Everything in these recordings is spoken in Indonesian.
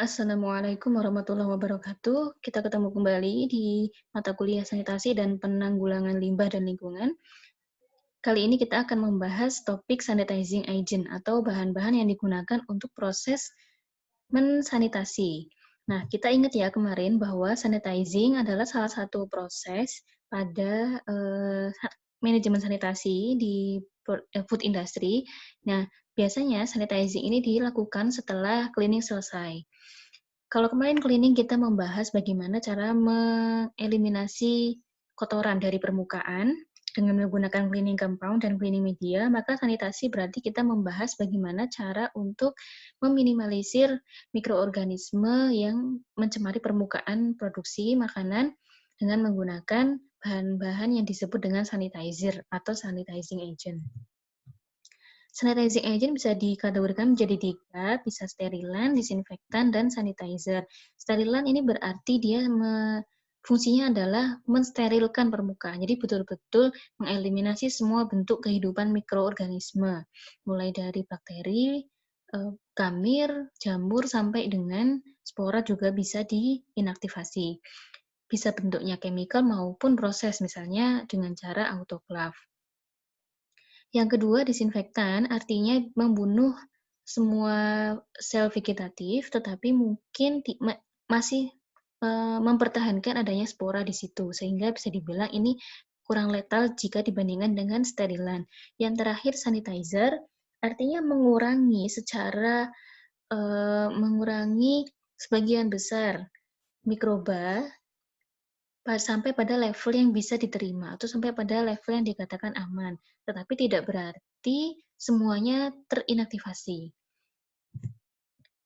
Assalamualaikum warahmatullahi wabarakatuh. Kita ketemu kembali di mata kuliah sanitasi dan penanggulangan limbah dan lingkungan. Kali ini kita akan membahas topik sanitizing agent atau bahan-bahan yang digunakan untuk proses mensanitasi. Nah, kita ingat ya kemarin bahwa sanitizing adalah salah satu proses pada manajemen sanitasi di food industry. Nah, biasanya sanitizing ini dilakukan setelah cleaning selesai. Kalau kemarin cleaning kita membahas bagaimana cara mengeliminasi kotoran dari permukaan dengan menggunakan cleaning compound dan cleaning media, maka sanitasi berarti kita membahas bagaimana cara untuk meminimalisir mikroorganisme yang mencemari permukaan produksi makanan dengan menggunakan bahan-bahan yang disebut dengan sanitizer atau sanitizing agent. Sanitizing agent bisa dikategorikan menjadi tiga, bisa sterilan, disinfektan, dan sanitizer. Sterilan ini berarti dia fungsinya adalah mensterilkan permukaan, jadi betul-betul mengeliminasi semua bentuk kehidupan mikroorganisme, mulai dari bakteri, kamir, jamur, sampai dengan spora juga bisa diinaktivasi. Bisa bentuknya chemical maupun proses, misalnya dengan cara autoclave. Yang kedua, disinfektan artinya membunuh semua sel vegetatif, tetapi mungkin masih mempertahankan adanya spora di situ, sehingga bisa dibilang ini kurang letal jika dibandingkan dengan sterilan. Yang terakhir, sanitizer artinya mengurangi sebagian besar mikroba sampai pada level yang bisa diterima atau sampai pada level yang dikatakan aman, tetapi tidak berarti semuanya terinaktivasi.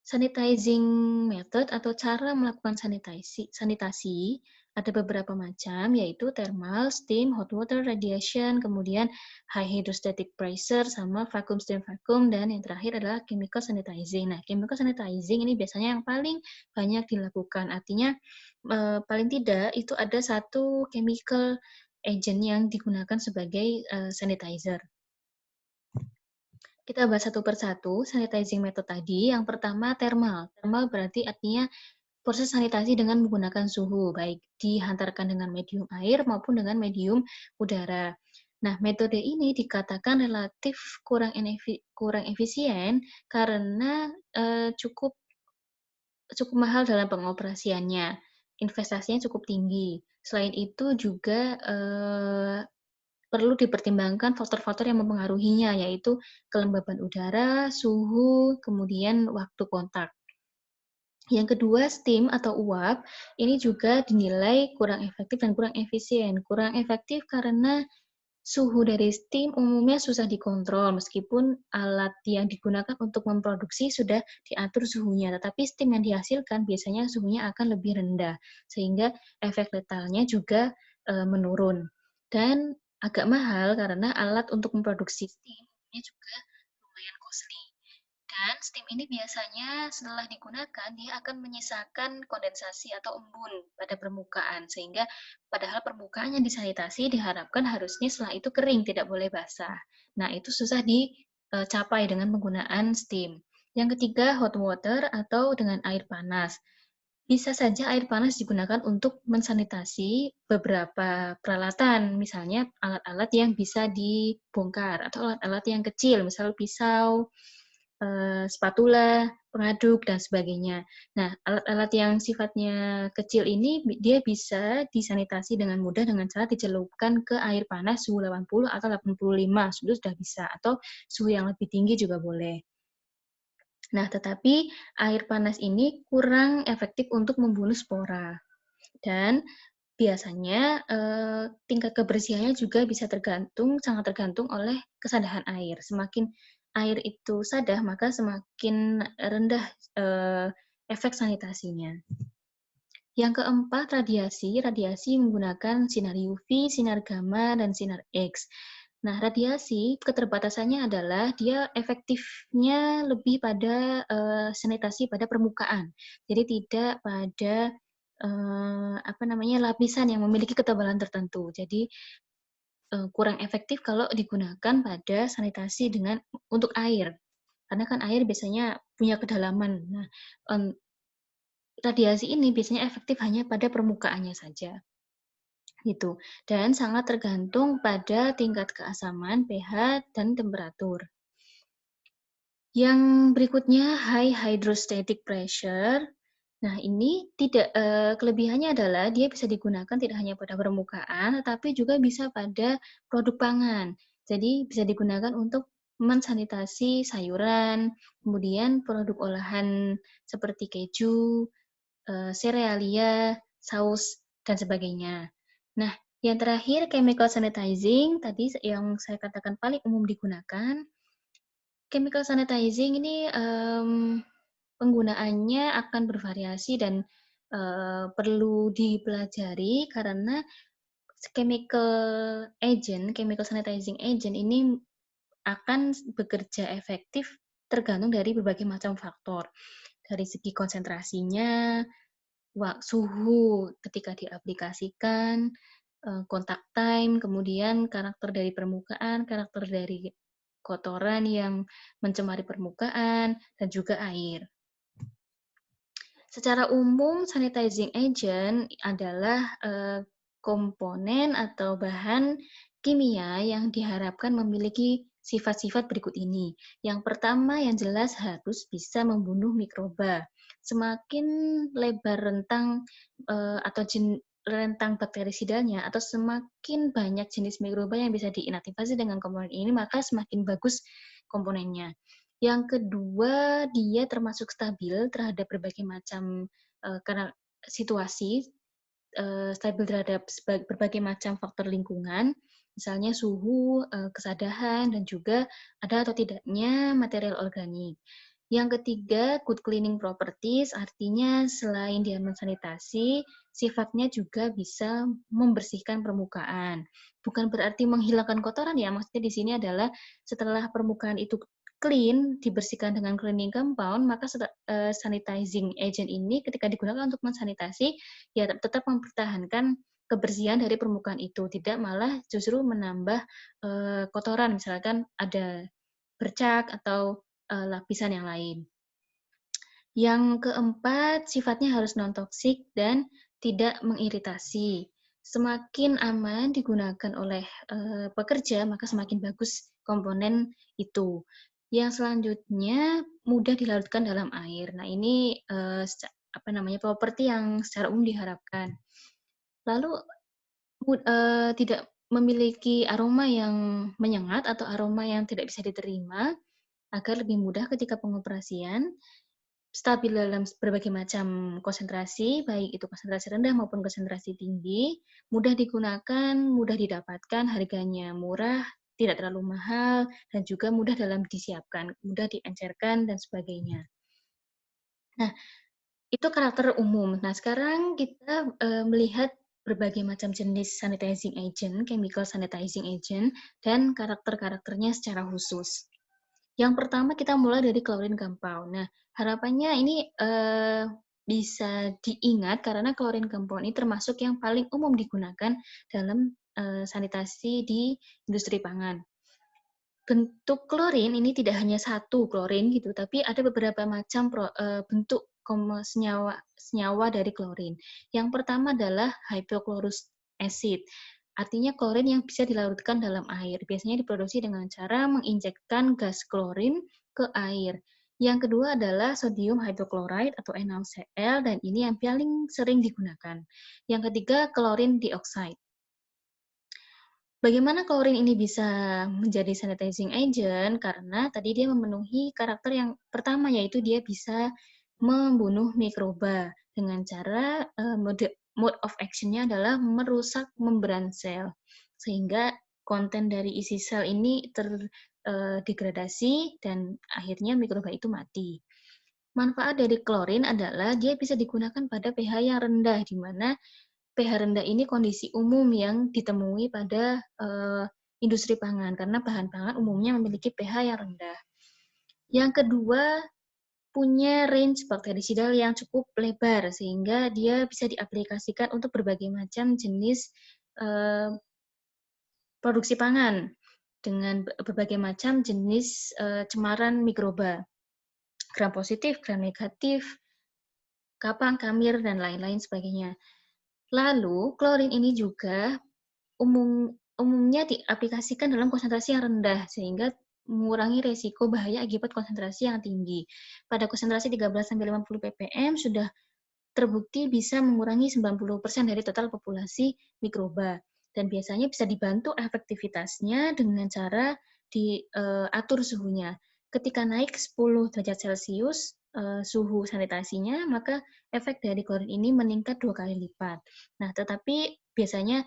Sanitizing method atau cara melakukan sanitasi ada beberapa macam, yaitu thermal, steam, hot water, radiation, kemudian high hydrostatic pressure, sama vacuum, steam vacuum, dan yang terakhir adalah chemical sanitizing. Nah, chemical sanitizing ini biasanya yang paling banyak dilakukan. Artinya, paling tidak itu ada satu chemical agent yang digunakan sebagai sanitizer. Kita bahas satu persatu sanitizing method tadi. Yang pertama thermal. Thermal berarti artinya proses sanitasi dengan menggunakan suhu, baik dihantarkan dengan medium air maupun dengan medium udara. Nah, metode ini dikatakan relatif kurang efisien karena cukup mahal dalam pengoperasiannya. Investasinya cukup tinggi. Selain itu juga perlu dipertimbangkan faktor-faktor yang mempengaruhinya, yaitu kelembaban udara, suhu, kemudian waktu kontak. Yang kedua, steam atau uap, ini juga dinilai kurang efektif dan kurang efisien. Kurang efektif karena suhu dari steam umumnya susah dikontrol, meskipun alat yang digunakan untuk memproduksi sudah diatur suhunya, tetapi steam yang dihasilkan biasanya suhunya akan lebih rendah, sehingga efek letalnya juga menurun. Dan agak mahal karena alat untuk memproduksi steam ini juga lumayan costly. Dan steam ini biasanya setelah digunakan, dia akan menyisakan kondensasi atau embun pada permukaan, sehingga padahal permukaan yang disanitasi diharapkan harusnya setelah itu kering, tidak boleh basah. Nah, itu susah dicapai dengan menggunakan steam. Yang ketiga, hot water atau dengan air panas. Bisa saja air panas digunakan untuk mensanitasi beberapa peralatan, misalnya alat-alat yang bisa dibongkar atau alat-alat yang kecil, misal pisau, spatula, pengaduk, dan sebagainya. Nah, alat-alat yang sifatnya kecil ini dia bisa disanitasi dengan mudah dengan cara dicelupkan ke air panas suhu 80 atau 85, sudah bisa, atau suhu yang lebih tinggi juga boleh. Nah, tetapi air panas ini kurang efektif untuk membunuh spora. Dan biasanya tingkat kebersihannya juga bisa sangat tergantung oleh kesadahan air. Semakin air itu sadah, maka semakin rendah efek sanitasinya. Yang keempat, radiasi. Radiasi menggunakan sinar UV, sinar gamma, dan sinar X. Nah, radiasi keterbatasannya adalah dia efektifnya lebih pada sanitasi pada permukaan. Jadi tidak pada lapisan yang memiliki ketebalan tertentu. Jadi kurang efektif kalau digunakan pada sanitasi untuk air. Karena kan air biasanya punya kedalaman. Nah, radiasi ini biasanya efektif hanya pada permukaannya saja, gitu. Dan sangat tergantung pada tingkat keasaman, pH, dan temperatur. Yang berikutnya high hydrostatic pressure. Nah, ini tidak kelebihannya adalah dia bisa digunakan tidak hanya pada permukaan, tetapi juga bisa pada produk pangan. Jadi bisa digunakan untuk mensanitasi sayuran, kemudian produk olahan seperti keju, serealia, saus, dan sebagainya. Nah, yang terakhir chemical sanitizing, tadi yang saya katakan paling umum digunakan. Chemical sanitizing ini, penggunaannya akan bervariasi dan, perlu dipelajari karena chemical sanitizing agent ini akan bekerja efektif tergantung dari berbagai macam faktor. Dari segi konsentrasinya, suhu ketika diaplikasikan, kontak time, kemudian karakter dari permukaan, karakter dari kotoran yang mencemari permukaan, dan juga air. Secara umum, sanitizing agent adalah komponen atau bahan kimia yang diharapkan memiliki sifat-sifat berikut ini. Yang pertama yang jelas harus bisa membunuh mikroba. Semakin lebar rentang atau rentang bakterisidalnya atau semakin banyak jenis mikroba yang bisa diinaktivasi dengan komponen ini, maka semakin bagus komponennya. Yang kedua, dia termasuk stabil terhadap berbagai macam karena situasi, stabil terhadap berbagai macam faktor lingkungan, misalnya suhu, kesadahan, dan juga ada atau tidaknya material organik. Yang ketiga, good cleaning properties, artinya selain dia mensanitasi, sifatnya juga bisa membersihkan permukaan. Bukan berarti menghilangkan kotoran ya, maksudnya di sini adalah setelah permukaan itu clean, dibersihkan dengan cleaning compound, maka sanitizing agent ini ketika digunakan untuk mensanitasi, ya tetap mempertahankan kebersihan dari permukaan itu, tidak malah justru menambah kotoran, misalkan ada bercak atau lapisan yang lain. Yang keempat, sifatnya harus non-toksik dan tidak mengiritasi. Semakin aman digunakan oleh pekerja, maka semakin bagus komponen itu. Yang selanjutnya, mudah dilarutkan dalam air. Nah, ini properti yang secara umum diharapkan. Lalu tidak memiliki aroma yang menyengat atau aroma yang tidak bisa diterima, agar lebih mudah ketika pengoperasian, stabil dalam berbagai macam konsentrasi, baik itu konsentrasi rendah maupun konsentrasi tinggi, mudah digunakan, mudah didapatkan, harganya murah, tidak terlalu mahal, dan juga mudah dalam disiapkan, mudah diencerkan, dan sebagainya. Nah, itu karakter umum. Nah, sekarang kita melihat berbagai macam jenis sanitizing agent, chemical sanitizing agent, dan karakter-karakternya secara khusus. Yang pertama kita mulai dari chlorine compound. Nah, harapannya ini bisa diingat karena chlorine compound ini termasuk yang paling umum digunakan dalam sanitasi di industri pangan. Bentuk klorin ini tidak hanya satu klorin gitu, tapi ada beberapa macam bentuk senyawa dari klorin. Yang pertama adalah hypochlorous acid. Artinya klorin yang bisa dilarutkan dalam air. Biasanya diproduksi dengan cara menginjekkan gas klorin ke air. Yang kedua adalah sodium hypochlorite atau NaCl, dan ini yang paling sering digunakan. Yang ketiga, klorin dioxide. Bagaimana klorin ini bisa menjadi sanitizing agent? Karena tadi dia memenuhi karakter yang pertama, yaitu dia bisa membunuh mikroba dengan cara mode of action-nya adalah merusak membran sel, sehingga konten dari isi sel ini terdegradasi dan akhirnya mikroba itu mati. Manfaat dari klorin adalah dia bisa digunakan pada pH yang rendah, di mana pH rendah ini kondisi umum yang ditemui pada industri pangan, karena bahan pangan umumnya memiliki pH yang rendah. Yang kedua, punya range bakterisidal yang cukup lebar, sehingga dia bisa diaplikasikan untuk berbagai macam jenis produksi pangan, dengan berbagai macam jenis cemaran mikroba, gram positif, gram negatif, kapang, kamir, dan lain-lain sebagainya. Lalu, klorin ini juga umumnya diaplikasikan dalam konsentrasi yang rendah, sehingga mengurangi resiko bahaya akibat konsentrasi yang tinggi. Pada konsentrasi 13-50 ppm sudah terbukti bisa mengurangi 90% dari total populasi mikroba. Dan biasanya bisa dibantu efektivitasnya dengan cara diatur suhunya. Ketika naik 10 derajat Celcius suhu sanitasinya, maka efek dari klorin ini meningkat 2 kali lipat. Nah, tetapi biasanya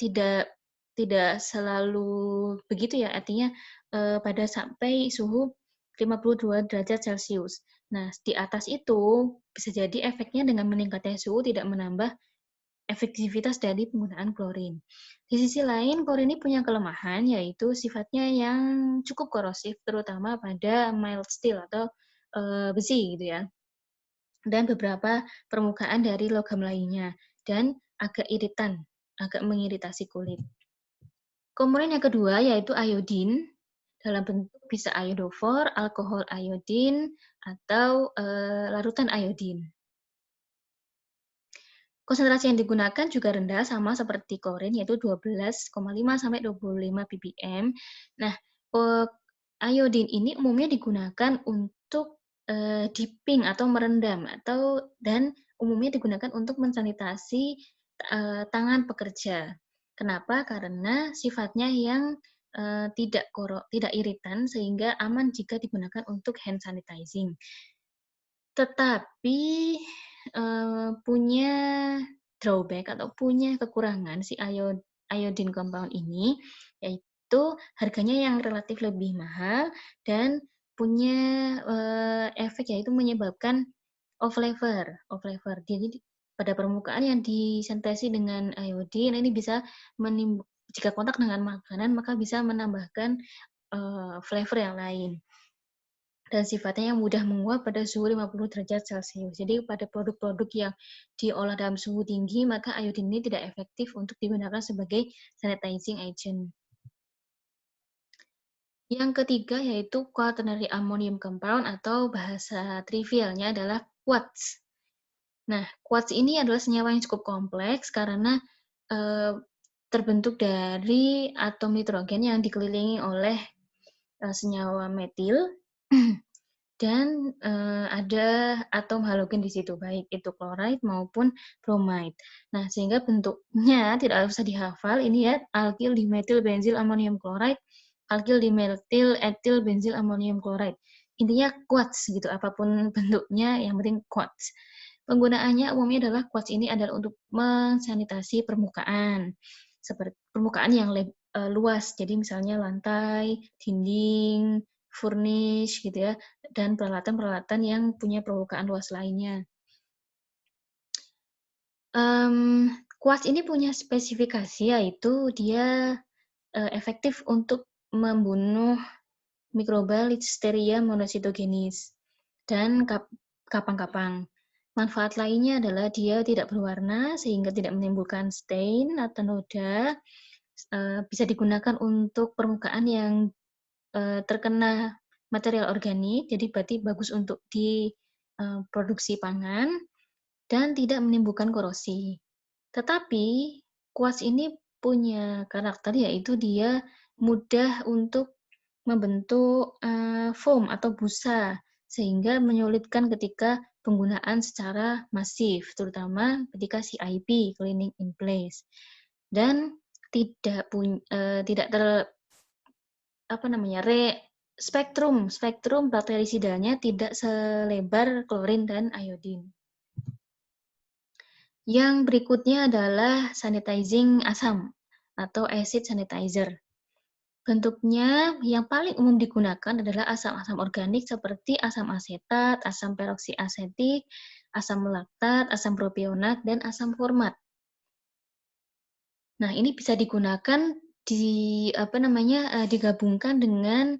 tidak tidak selalu begitu ya, artinya pada sampai suhu 52 derajat Celcius. Nah, di atas itu bisa jadi efeknya dengan meningkatnya suhu tidak menambah efektivitas dari penggunaan klorin. Di sisi lain, klorin ini punya kelemahan, yaitu sifatnya yang cukup korosif, terutama pada mild steel atau besi gitu ya, dan beberapa permukaan dari logam lainnya, dan agak iritan, agak mengiritasi kulit. Komponen yang kedua yaitu iodin, dalam bentuk bisa iodofor, alkohol iodin, atau larutan iodin. Konsentrasi yang digunakan juga rendah sama seperti klorin yaitu 12,5 sampai 25 ppm. Nah, iodin ini umumnya digunakan untuk dipping atau merendam dan umumnya digunakan untuk mensanitasi tangan pekerja. Kenapa? Karena sifatnya yang tidak iritan sehingga aman jika digunakan untuk hand sanitizing. Tetapi, punya drawback atau punya kekurangan si iodine compound ini, yaitu harganya yang relatif lebih mahal dan punya, efek yaitu menyebabkan off flavor. Jadi pada permukaan yang disintesi dengan iodine ini bisa jika kontak dengan makanan maka bisa menambahkan, flavor yang lain. Dan sifatnya yang mudah menguap pada suhu 50 derajat Celcius. Jadi pada produk-produk yang diolah dalam suhu tinggi, maka iodin ini tidak efektif untuk digunakan sebagai sanitizing agent. Yang ketiga yaitu quaternary ammonium compound atau bahasa trivialnya adalah quartz. Nah, quartz ini adalah senyawa yang cukup kompleks karena terbentuk dari atom nitrogen yang dikelilingi oleh senyawa metil dan ada atom halogen di situ, baik itu chloride maupun bromide. Nah, sehingga bentuknya tidak usah dihafal, ini ya, alkyl dimetil benzil amonium chloride, alkyl dimetil etil benzil amonium chloride. Intinya quartz gitu, apapun bentuknya, yang penting quartz. Penggunaannya umumnya adalah quartz ini adalah untuk mensanitasi permukaan, seperti permukaan yang luas, jadi misalnya lantai, dinding, furnish gitu ya, dan peralatan-peralatan yang punya permukaan luas lainnya. Quartz ini punya spesifikasi yaitu dia efektif untuk membunuh mikroba Listeria monocytogenes dan kapang-kapang. Manfaat lainnya adalah dia tidak berwarna sehingga tidak menimbulkan stain atau noda. Bisa digunakan untuk permukaan yang terkena material organik, jadi berarti bagus untuk di produksi pangan dan tidak menimbulkan korosi. Tetapi kuas ini punya karakter yaitu dia mudah untuk membentuk foam atau busa sehingga menyulitkan ketika penggunaan secara masif, terutama ketika CIP (cleaning in place), dan tidak spektrum bakterisidanya tidak selebar klorin dan iodin. Yang berikutnya adalah sanitizing asam atau acid sanitizer. Bentuknya yang paling umum digunakan adalah asam-asam organik seperti asam asetat, asam peroksiasetik, asam laktat, asam propionat, dan asam format. Nah, ini bisa digunakan digabungkan dengan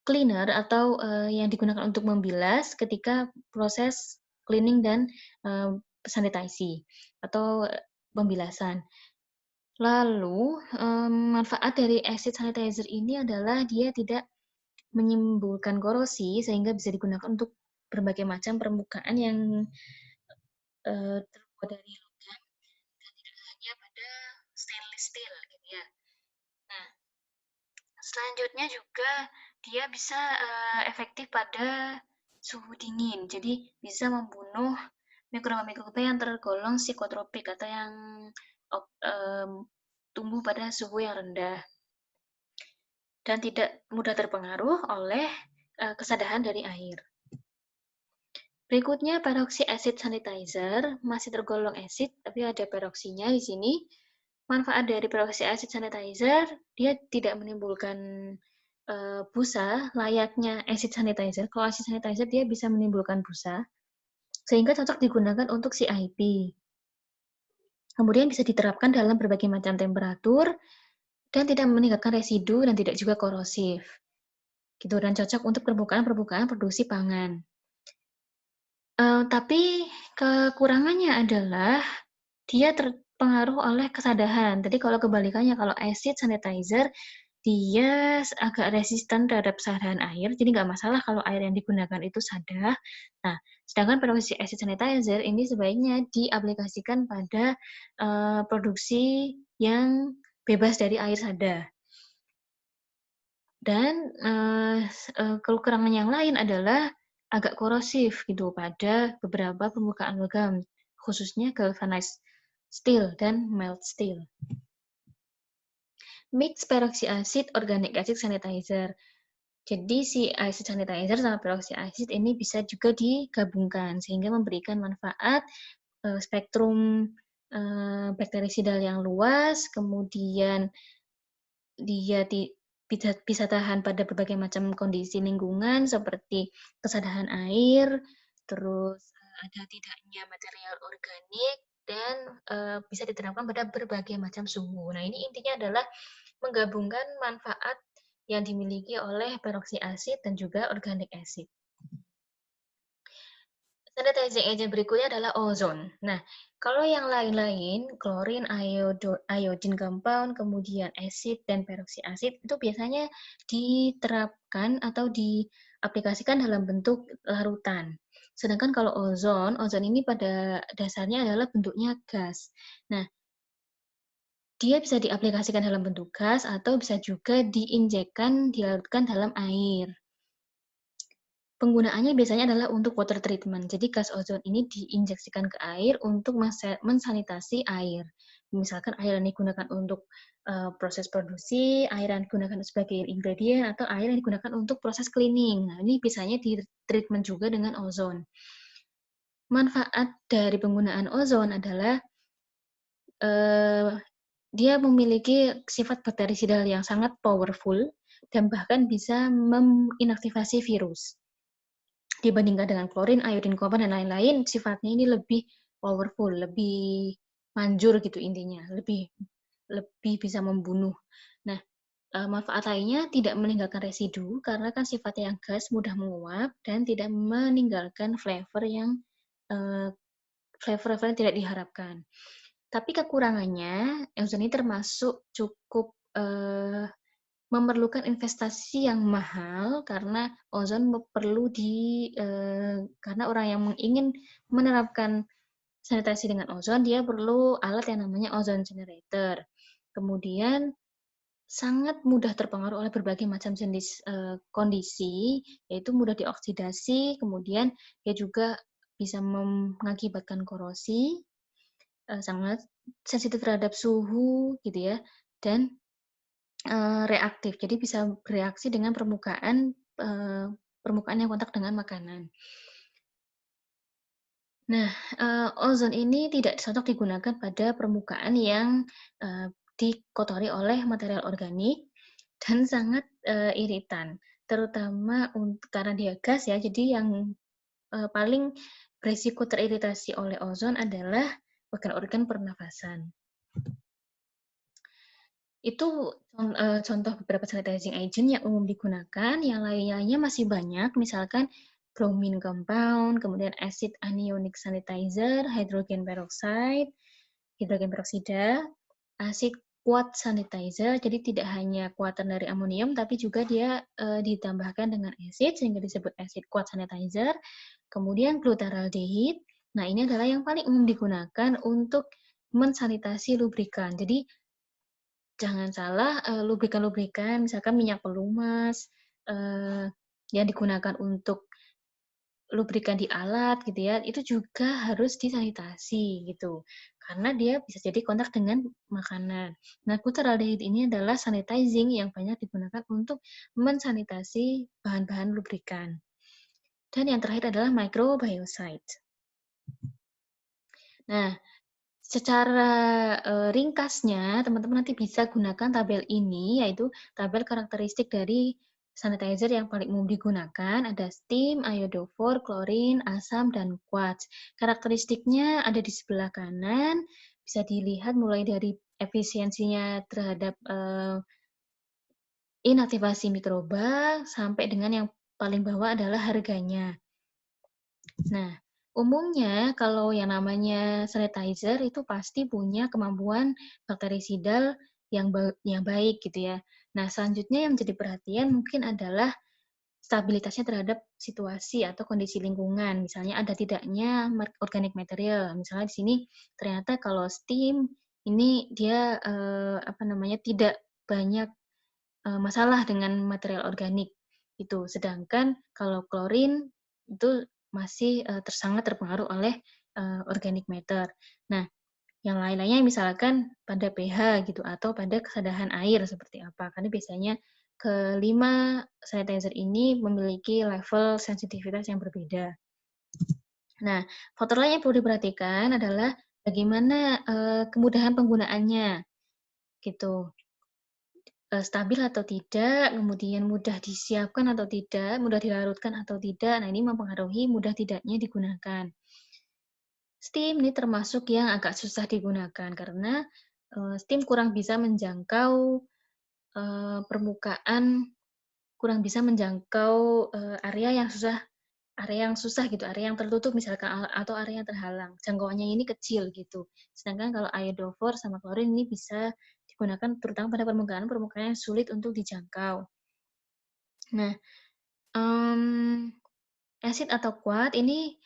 cleaner atau yang digunakan untuk membilas ketika proses cleaning dan sanitasi atau pembilasan. Lalu manfaat dari acid sanitizer ini adalah dia tidak menimbulkan korosi sehingga bisa digunakan untuk berbagai macam permukaan yang terbuat dari logam dan tidak hanya pada stainless steel gitu ya. Nah, selanjutnya juga dia bisa efektif pada suhu dingin. Jadi bisa membunuh mikroba-mikroba yang tergolong psikotropik atau yang tumbuh pada suhu yang rendah dan tidak mudah terpengaruh oleh kesadaran dari air. Berikutnya peroksi acid sanitizer, masih tergolong acid tapi ada peroksinya di sini. Manfaat dari peroksi acid sanitizer, dia tidak menimbulkan busa layaknya acid sanitizer. Kalau acid sanitizer dia bisa menimbulkan busa, sehingga cocok digunakan untuk CIP. Kemudian bisa diterapkan dalam berbagai macam temperatur dan tidak meninggalkan residu dan tidak juga korosif. Gitu, dan cocok untuk permukaan-permukaan produksi pangan. Tapi kekurangannya adalah dia terpengaruh oleh kesadahan. Jadi kalau kebalikannya, kalau acid sanitizer, dia agak resisten terhadap kesadaran air, jadi nggak masalah kalau air yang digunakan itu sadah. Nah, sedangkan produksi acid sanitizer ini sebaiknya diaplikasikan pada produksi yang bebas dari air sadah. Dan kekurangan yang lain adalah agak korosif gitu pada beberapa permukaan logam, khususnya galvanized steel dan mild steel. Mix peroksi acid, organic acid sanitizer. Jadi si acid sanitizer sama peroksi acid ini bisa juga digabungkan sehingga memberikan manfaat spektrum bakterisidal yang luas, kemudian dia bisa tahan pada berbagai macam kondisi lingkungan seperti kesadaran air, terus ada tidaknya material organik, dan bisa diterapkan pada berbagai macam suhu. Nah, ini intinya adalah menggabungkan manfaat yang dimiliki oleh peroksi acid dan juga organic acid. Sanitizing agent berikutnya adalah ozon. Nah, kalau yang lain-lain, klorin, iodine compound, kemudian acid, dan peroksi acid, itu biasanya diterapkan atau diaplikasikan dalam bentuk larutan. Sedangkan kalau ozon ini pada dasarnya adalah bentuknya gas. Nah, dia bisa diaplikasikan dalam bentuk gas atau bisa juga dilarutkan dalam air. Penggunaannya biasanya adalah untuk water treatment. Jadi gas ozon ini diinjeksikan ke air untuk mensanitasi air. Misalkan air yang digunakan untuk proses produksi, air yang digunakan sebagai ingredient, atau air yang digunakan untuk proses cleaning. Nah, ini biasanya di-treatment juga dengan ozon. Manfaat dari penggunaan ozon adalah dia memiliki sifat bakterisidal yang sangat powerful dan bahkan bisa menginaktivasi virus. Dibandingkan dengan klorin, iodine compound, dan lain-lain, sifatnya ini lebih powerful, lebih manjur gitu intinya, lebih bisa membunuh. Nah, manfaat lainnya tidak meninggalkan residu karena kan sifatnya yang gas mudah menguap dan tidak meninggalkan flavor yang tidak diharapkan. Tapi kekurangannya, ozon ini termasuk cukup memerlukan investasi yang mahal karena ozon perlu karena orang yang ingin menerapkan sanitasi dengan ozon, dia perlu alat yang namanya ozone generator. Kemudian sangat mudah terpengaruh oleh berbagai macam jenis kondisi, yaitu mudah dioksidasi, kemudian dia juga bisa mengakibatkan korosi, sangat sensitif terhadap suhu, gitu ya, dan reaktif. Jadi bisa bereaksi dengan permukaan yang kontak dengan makanan. Nah, ozon ini tidak cocok digunakan pada permukaan yang dikotori oleh material organik dan sangat iritan, terutama karena dia gas ya. Jadi yang paling beresiko teriritasi oleh ozon adalah organ-organ pernafasan. Itu contoh beberapa sanitizing agent yang umum digunakan, yang lainnya masih banyak, misalkan bromine compound, kemudian acid anionic sanitizer, hidrogen peroxide, hidrogen peroksida, acid quad sanitizer, jadi tidak hanya quaternary amonium, tapi juga dia ditambahkan dengan acid, sehingga disebut acid quad sanitizer. Kemudian glutaraldehyde, nah ini adalah yang paling umum digunakan untuk mensanitasi lubrikan. Jadi jangan salah, lubrikan-lubrikan, misalkan minyak pelumas, yang digunakan untuk lubrikan di alat gitu ya, itu juga harus disanitasi gitu. Karena dia bisa jadi kontak dengan makanan. Nah, glutaraldehyde ini adalah sanitizing yang banyak digunakan untuk mensanitasi bahan-bahan lubrikan. Dan yang terakhir adalah microbiocide. Nah, secara ringkasnya, teman-teman nanti bisa gunakan tabel ini, yaitu tabel karakteristik dari sanitizer yang paling umum digunakan, ada steam, iodofor, klorin, asam, dan quartz. Karakteristiknya ada di sebelah kanan, bisa dilihat mulai dari efisiensinya terhadap inaktivasi mikroba, sampai dengan yang paling bawah adalah harganya. Nah, umumnya kalau yang namanya sanitizer itu pasti punya kemampuan bakterisidal yang baik gitu ya. Nah, selanjutnya yang menjadi perhatian mungkin adalah stabilitasnya terhadap situasi atau kondisi lingkungan. Misalnya ada tidaknya organic material. Misalnya di sini ternyata kalau steam ini dia tidak banyak masalah dengan material organik itu. Sedangkan kalau klorin itu masih sangat terpengaruh oleh organic matter. Nah, yang lain-lainnya misalkan pada pH gitu atau pada kesadaran air seperti apa. Karena biasanya kelima sanitizer ini memiliki level sensitivitas yang berbeda. Nah, faktor lain yang perlu diperhatikan adalah bagaimana kemudahan penggunaannya gitu. Stabil atau tidak, kemudian mudah disiapkan atau tidak, mudah dilarutkan atau tidak. Nah, ini mempengaruhi mudah tidaknya digunakan. Steam ini termasuk yang agak susah digunakan karena steam kurang bisa menjangkau permukaan, kurang bisa menjangkau area yang susah gitu, area yang tertutup misalkan atau area yang terhalang. Jangkauannya ini kecil gitu. Sedangkan kalau iodofor sama klorin ini bisa digunakan terutama pada permukaan-permukaan yang sulit untuk dijangkau. Nah, acid atau kuat ini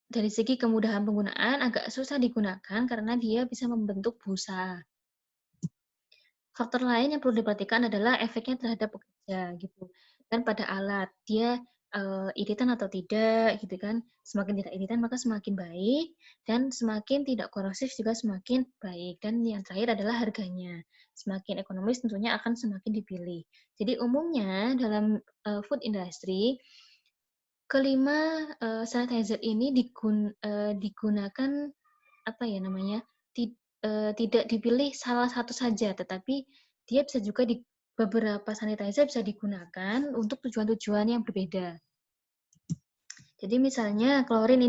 dari segi kemudahan penggunaan agak susah digunakan karena dia bisa membentuk busa. Faktor lain yang perlu diperhatikan adalah efeknya terhadap pekerja gitu, dan pada alat. Dia, iritan atau tidak gitu kan. Semakin tidak iritan maka semakin baik, dan semakin tidak korosif juga semakin baik. Dan yang terakhir adalah harganya. Semakin ekonomis tentunya akan semakin dipilih. Jadi umumnya dalam, food industry, kelima sanitizer ini digunakan, apa ya namanya, tidak dipilih salah satu saja, tetapi dia bisa juga beberapa sanitizer bisa digunakan untuk tujuan-tujuan yang berbeda. Jadi misalnya klorin,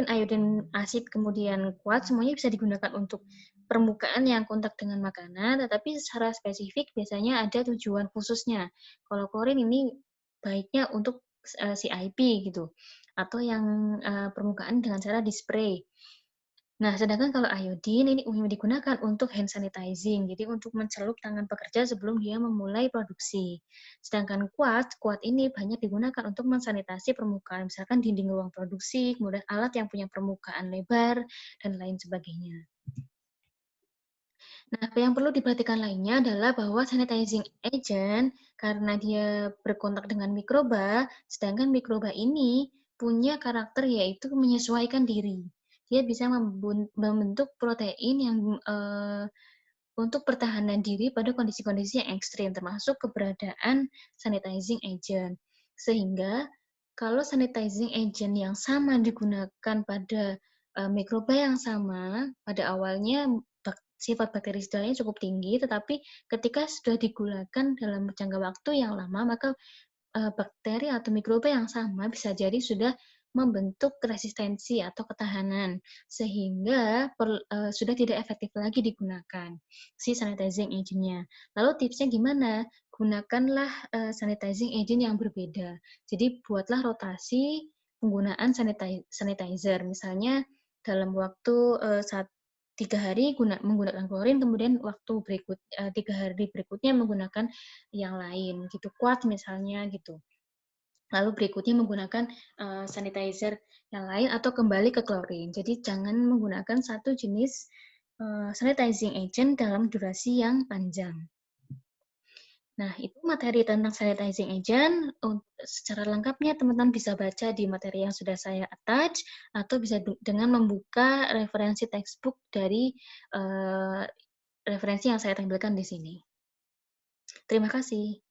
iodin, asid, kemudian kuat, semuanya bisa digunakan untuk permukaan yang kontak dengan makanan, tetapi secara spesifik biasanya ada tujuan khususnya. Kalau klorin ini baiknya untuk CIP gitu, atau yang permukaan dengan cara di-spray. Nah, sedangkan kalau iodin ini umumnya digunakan untuk hand sanitizing, jadi untuk mencelup tangan pekerja sebelum dia memulai produksi. Sedangkan kuat ini banyak digunakan untuk mensanitasi permukaan, misalkan dinding ruang produksi, kemudian alat yang punya permukaan lebar, dan lain sebagainya. Nah, apa yang perlu diperhatikan lainnya adalah bahwa sanitizing agent, karena dia berkontak dengan mikroba, sedangkan mikroba ini punya karakter yaitu menyesuaikan diri. Dia bisa membentuk protein yang untuk pertahanan diri pada kondisi-kondisi yang ekstrim, termasuk keberadaan sanitizing agent. Sehingga kalau sanitizing agent yang sama digunakan pada mikroba yang sama, pada awalnya sifat bakterisidalnya cukup tinggi, tetapi ketika sudah digunakan dalam jangka waktu yang lama, maka bakteri atau mikroba yang sama bisa jadi sudah membentuk resistensi atau ketahanan, sehingga sudah tidak efektif lagi digunakan si sanitizing agent-nya. Lalu tipsnya gimana? Gunakanlah sanitizing agent yang berbeda. Jadi buatlah rotasi penggunaan sanitizer. Misalnya dalam waktu 3 hari menggunakan klorin, kemudian waktu 3 hari berikutnya menggunakan yang lain gitu, quartz misalnya gitu. Lalu berikutnya menggunakan, sanitizer yang lain atau kembali ke klorin. Jadi jangan menggunakan satu jenis, sanitizing agent dalam durasi yang panjang. Nah, itu materi tentang sanitizing agent. Secara lengkapnya teman-teman bisa baca di materi yang sudah saya attach, atau bisa dengan membuka referensi textbook dari referensi yang saya tampilkan di sini. Terima kasih.